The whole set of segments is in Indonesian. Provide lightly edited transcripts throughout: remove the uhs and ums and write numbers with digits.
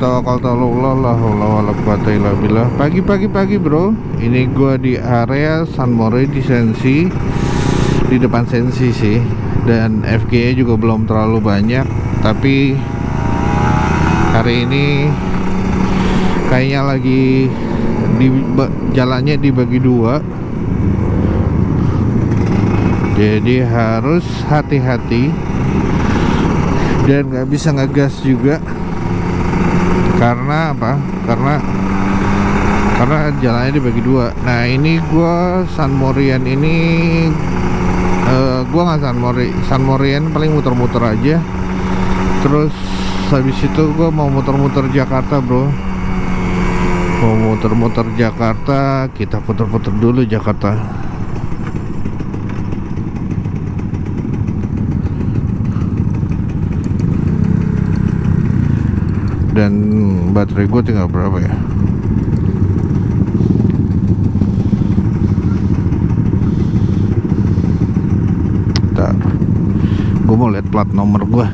Bismillahirrahmanirrahim. Pagi bro. Ini gua di area San Mori di Sensi, di depan Sensi sih. Dan FG juga belum terlalu banyak, tapi hari ini kayaknya lagi jalannya dibagi dua, jadi harus hati-hati dan nggak bisa ngegas juga. Karena apa? Karena jalannya dibagi dua. Nah ini gua San Morian ini gua nggak San Morian paling muter-muter aja. Terus habis itu gua mau muter-muter Jakarta bro. Mau muter-muter Jakarta, kita puter-puter dulu Jakarta. Dan baterai gue tinggal berapa ya? Bentar, gue mau lihat plat nomor gue.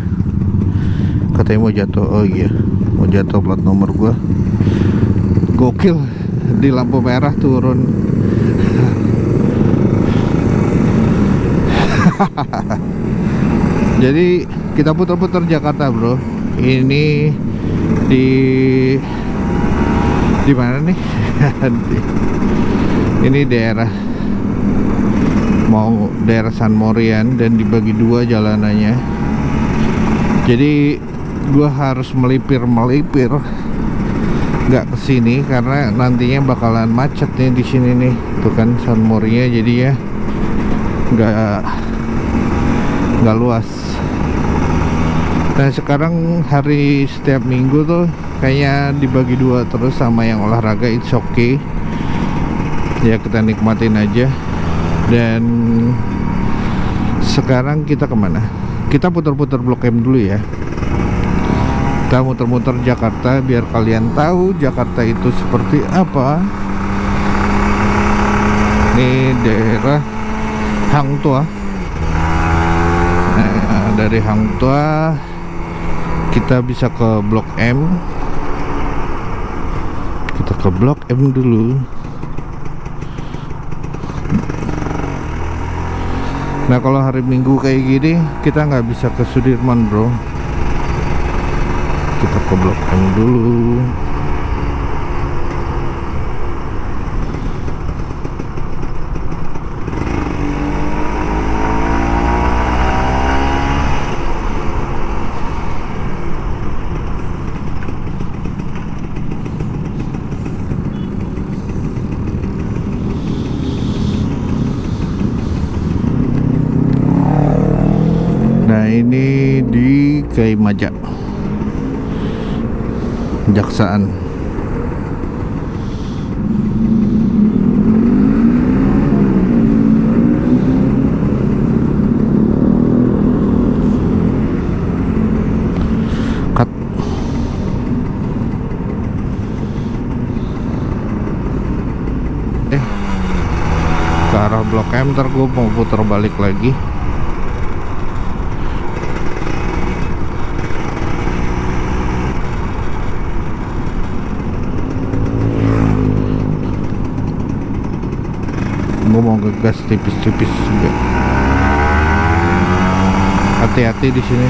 Katanya mau jatuh. Oh iya, mau jatuh plat nomor gue. Gokil, di lampu merah turun. Jadi kita putar-putar Jakarta bro. Ini di mana nih? Ini daerah San Morian dan dibagi dua jalanannya. Jadi gua harus melipir nggak kesini karena nantinya bakalan macet nih di sini nih. Tuh kan San Moria, jadi ya nggak luas. Nah sekarang hari setiap minggu tuh kayaknya dibagi dua terus sama yang olahraga. It's okay ya, kita nikmatin aja. Dan sekarang kita kemana? Kita putar-putar Blok M dulu ya. Kita muter-muter Jakarta biar kalian tahu Jakarta itu seperti apa. Ini daerah Hang Tuah. Nah, dari Hang Tuah kita bisa ke Blok M. Kita ke Blok M dulu. Nah kalau hari Minggu kayak gini kita nggak bisa ke Sudirman bro. Kita ke Blok M dulu. Nah ini di Kaimaja Jaksaan. Cut. Ke arah Blok M, ntar gue mau putar balik lagi. Gue mau ngegas tipis-tipis juga. Hati-hati di sini.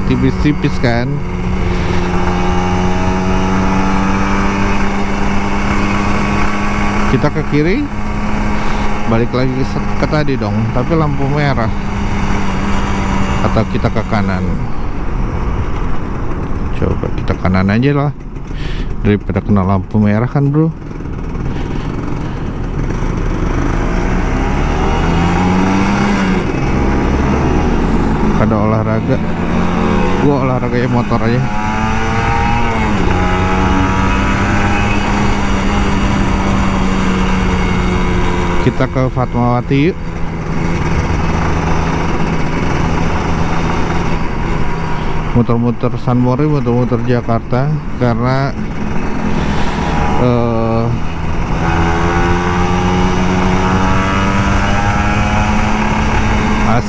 Tipis-tipis kan. Kita ke kiri, balik lagi ke tadi dong, tapi lampu merah. Atau kita ke kanan? Coba kita kanan aja lah, daripada kena lampu merah kan bro. Ada olahraga, gua olahraganya motor aja. Kita ke Fatmawati yuk. Muter-muter San Mori, muter-muter Jakarta, karena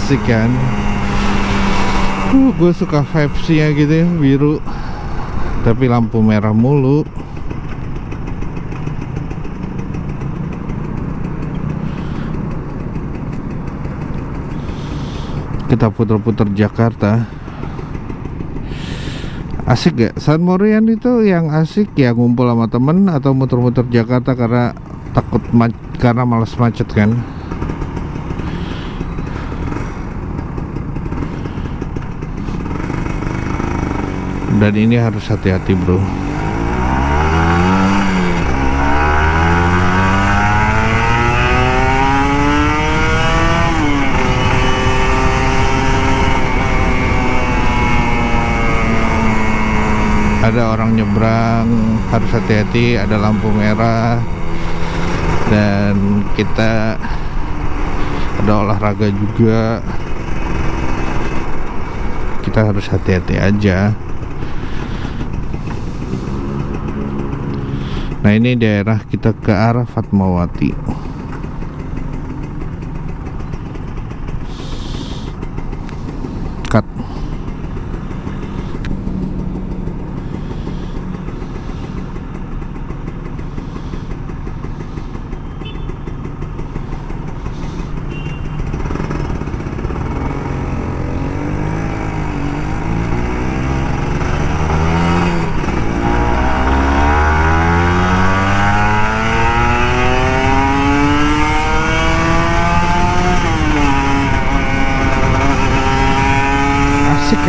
asik kan. Gue suka vibes-nya gitu ya, biru tapi lampu merah mulu. Kita putar-putar Jakarta. Asik gak? San Morian itu yang asik ya ngumpul sama temen atau muter-muter Jakarta karena karena malas macet kan. Dan ini harus hati-hati bro. Ada orang nyebrang, harus hati-hati, ada lampu merah. Dan kita ada olahraga juga, kita harus hati-hati aja. Nah ini daerah kita ke arah Fatmawati. Cut.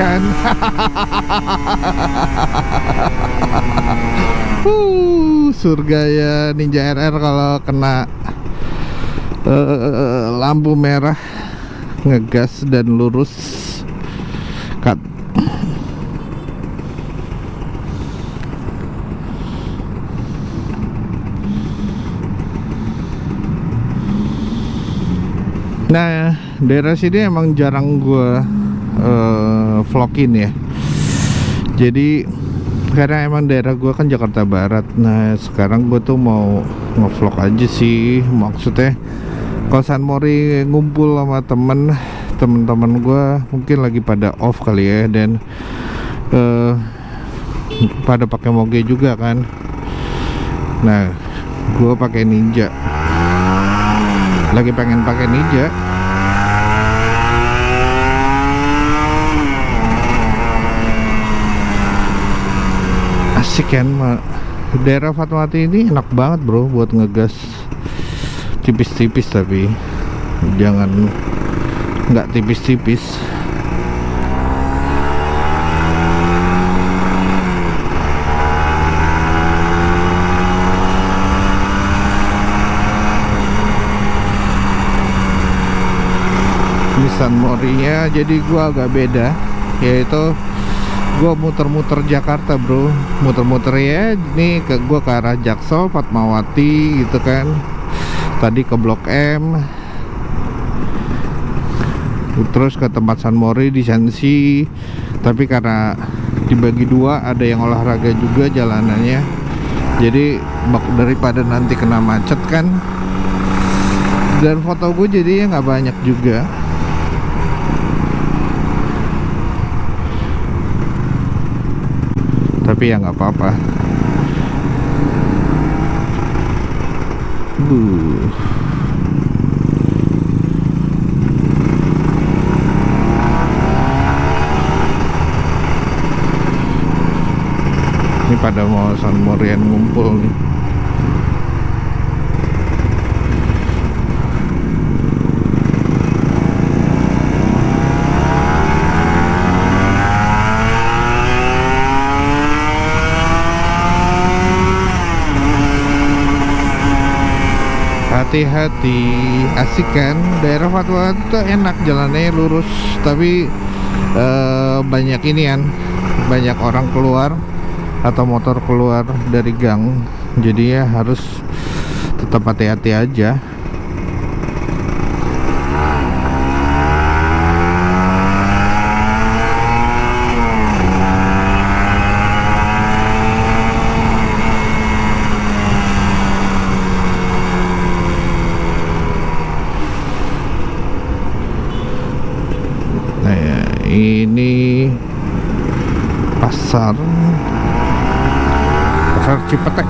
Kan surga ya Ninja RR kalau kena lampu merah ngegas dan lurus. Cut. Nah daerah sini emang jarang gue vlogin ya. Jadi karena emang daerah gue kan Jakarta Barat. Nah sekarang gue tuh mau ngevlog aja sih. Maksudnya kalau San Mori ngumpul sama temen-temen gue mungkin lagi pada off kali ya. Dan pada pakai moge juga kan. Nah gue pakai Ninja, lagi pengen pakai Ninja. Asik kan. Daerah Fatmawati ini enak banget bro buat ngegas tipis-tipis, tapi jangan nggak tipis-tipis. Ini San Morinya jadi gua agak beda, yaitu gua muter-muter Jakarta bro, muter-muter ya. Ini gua ke arah Jaksel, Fatmawati gitu kan. Tadi ke Blok M, terus ke tempat San Mori di Sensi. Tapi karena dibagi dua, ada yang olahraga juga jalanannya. Jadi daripada nanti kena macet kan. Dan foto gue jadinya nggak banyak juga. Tapi ya nggak apa-apa. Ini pada mau San Morian ngumpul nih. Hati-hati, asik kan. Daerah Fatmawati tuh enak, jalannya lurus, tapi banyak inian, banyak orang keluar atau motor keluar dari gang. Jadi ya harus tetap hati-hati aja. ini pasar Cipete.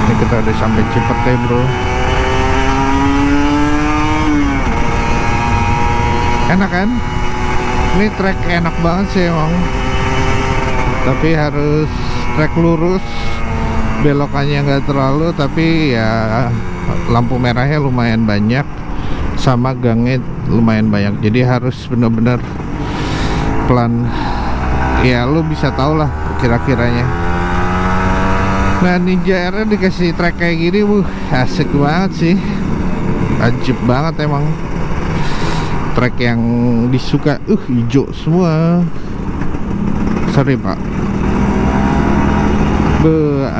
Ini kita udah sampai Cipete, bro. Enak kan? Ini trek enak banget sih emang, tapi harus trek lurus, belokannya nggak terlalu, tapi ya lampu merahnya lumayan banyak, sama gangnya lumayan banyak, jadi harus bener-bener pelan. Ya lu bisa tau lah kira-kiranya. Nah, Ninja RR dikasih trek kayak gini, asik banget sih, ajib banget emang. Trek yang disuka, hijau semua. Sorry pak,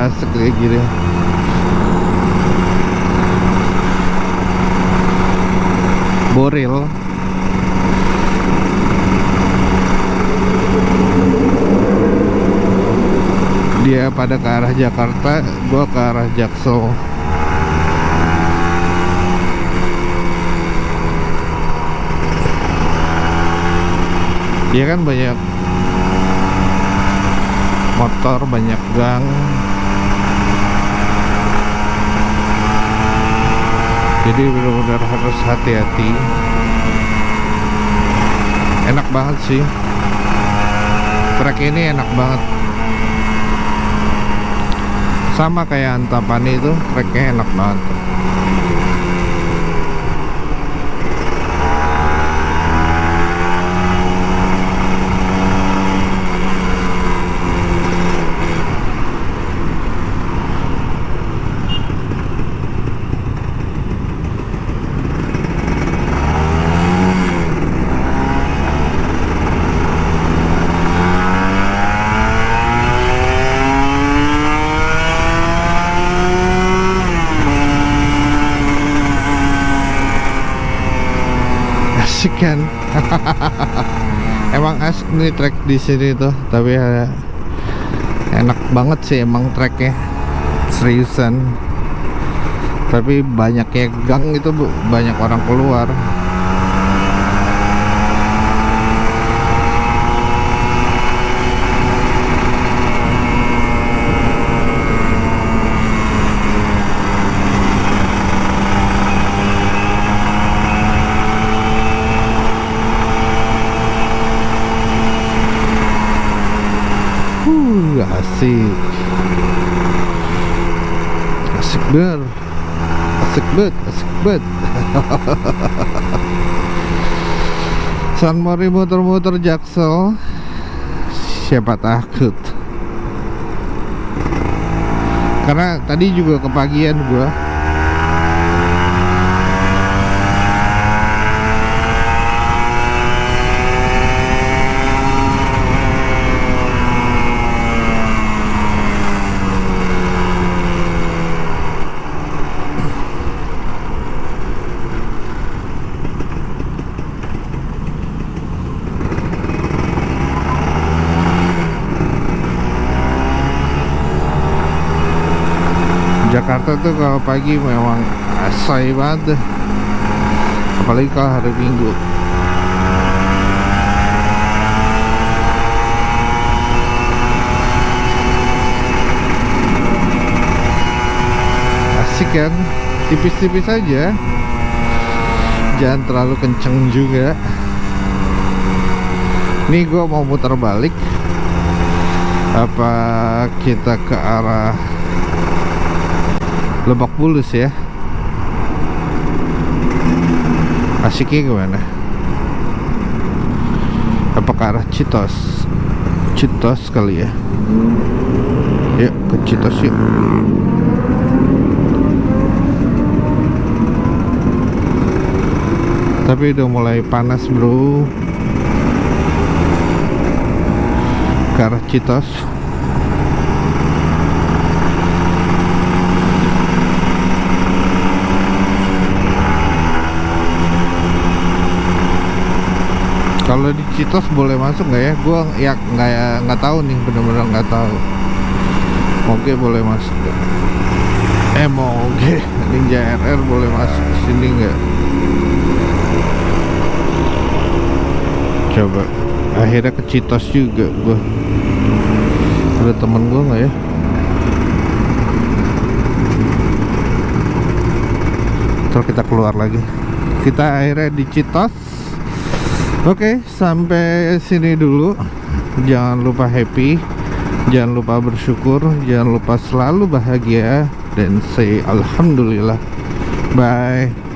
asik kayak gini. Boril. Dia pada ke arah Jakarta, gua ke arah Jaksel. Dia kan banyak motor, banyak gang, jadi benar-benar harus hati-hati. Enak banget sih, trek ini enak banget. Sama kayak Antapani itu, treknya enak banget. Asik kan? Emang asik nih trek di sini tuh, tapi ya, enak banget sih emang treknya, seriusan. Tapi banyaknya gang itu, banyak orang keluar. Asik, asik banget, asik banget, asik banget. San Mori muter-muter Jaksel, siapa takut? Karena tadi juga kepagian gua. Jakarta tuh kalau pagi memang asai banget, apalagi kalau hari Minggu. Asik kan, tipis-tipis aja, jangan terlalu kenceng juga. Nih gua mau muter balik, apa kita ke arah Lebak Bulus ya? Asiknya gimana? Apa ke arah Citos? Citos kali ya? Yuk ke Citos yuk. Tapi udah mulai panas bro, ke arah Citos. Kalau di Citos boleh masuk nggak ya? Gua ya nggak tahu nih, bener-bener nggak tahu. Oke, boleh masuk. Mau oke, Ninja RR boleh masuk ke sini nggak? Coba akhirnya ke Citos juga gua. Ada temen gua nggak ya? Terus kita keluar lagi. Kita akhirnya di Citos. Oke, sampai sini dulu. Jangan lupa happy, jangan lupa bersyukur, jangan lupa selalu bahagia, dan say alhamdulillah. Bye.